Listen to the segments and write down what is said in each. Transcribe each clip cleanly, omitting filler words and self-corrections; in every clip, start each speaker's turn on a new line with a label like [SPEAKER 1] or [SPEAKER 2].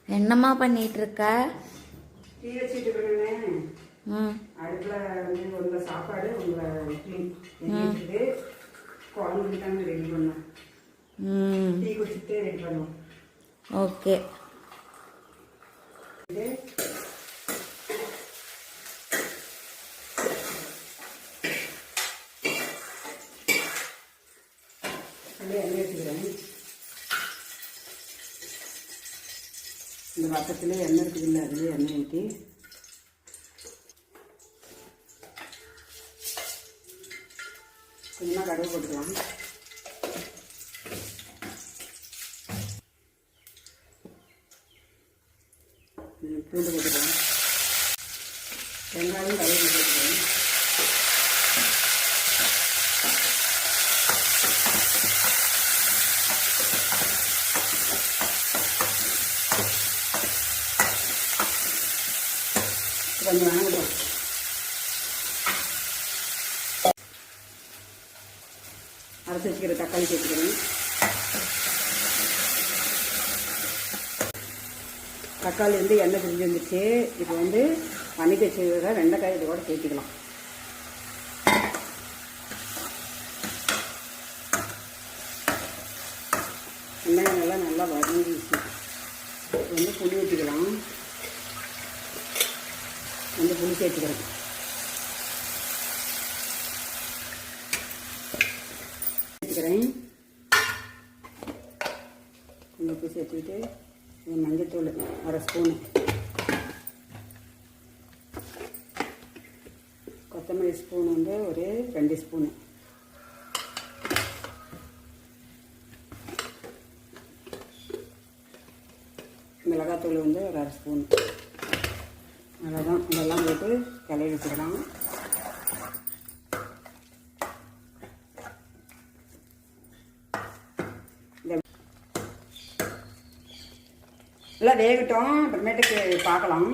[SPEAKER 1] என்னம்மா பண்ணிட்டு இருக்க?
[SPEAKER 2] டீ வச்சுட்டு இருக்கேன். அடுப்பில் வந்து உள்ள சாப்பாடு உள்ள இட்லி வச்சுட்டு குழம்புக்கு தாங்க ரெடி பண்ணோம். டீ குடிச்சிட்டு ரெடி பண்ணுவோம்.
[SPEAKER 1] ஓகே.
[SPEAKER 2] எண்ணெய் வச்சுக்கிறேன். இந்த பக்கத்துல எண்ணெய் இருக்குது இல்லை, அதுலேயே எண்ணெய் ஊற்றி கொஞ்சமாக கடுகு போட்டுக்கலாம். பூண்டு போட்டுக்கலாம். வெங்காயம் கடுகு போட்டுக்கிறேன். கொஞ்சம் வணங்கட்டும். அரைச்சி வச்சுக்கிற தக்காளி சேர்த்துக்கிறேன். தக்காளி வந்து எண்ணெய் பிரிஞ்சு வந்துச்சு. இப்போ வந்து வணக்கி வச்சுக்கிற வெண்டைக்காய் இது கூட சேர்த்துக்கலாம். வெங்காயம் நல்லா வதங்கிச்சு. இப்போ வந்து புளி ஊற்றிக்கலாம். வந்து புளி சேர்த்துக்கிறேன். சேர்த்துக்கிறேன். கொஞ்சம் உப்பு சேர்த்துக்கிட்டு மஞ்சத்தூள் 1/2 ஸ்பூனு, கொத்தமல்லி ஸ்பூன் வந்து ஒரு 2 ஸ்பூனு, மிளகாத்தூள் வந்து ஒரு 1/2 ஸ்பூன். அவ்வளோதான். இதெல்லாம் போட்டு கிளறி வச்சுக்கலாம். எல்லாம் வேகட்டும், அப்புறமேட்டுக்கு பார்க்கலாம்.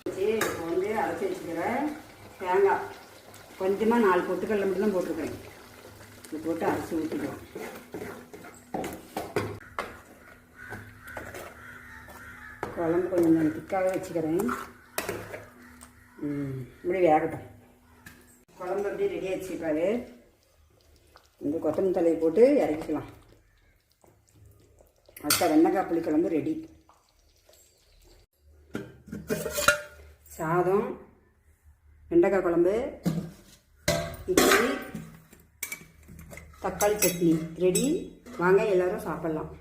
[SPEAKER 2] இப்போ வந்து அரைச்சி வச்சுக்கிற தேங்காய் கொஞ்சமாக 4 பொட்டுக்கடலை மட்டும் தான் போட்டிருக்கிறேன். இது போட்டு அரைச்சி ஊற்றிக்கலாம். குழம்பு கொஞ்சம் திக்காகவே வச்சுக்கிறேன். இப்படி வேகட்டும். குழம்பு அப்படியே ரெடி ஆகிடுச்சிப்பாரு. இந்த கொத்தமல்லி தலையை போட்டு இறக்கிக்கலாம். அடுத்த வெண்டைக்காய் புளிக்குழம்பு ரெடி. சாதம், வெண்டைக்காய் குழம்பு, இட்லி, தக்காளி சட்னி ரெடி. வாங்க எல்லோரும் சாப்பிட்லாம்.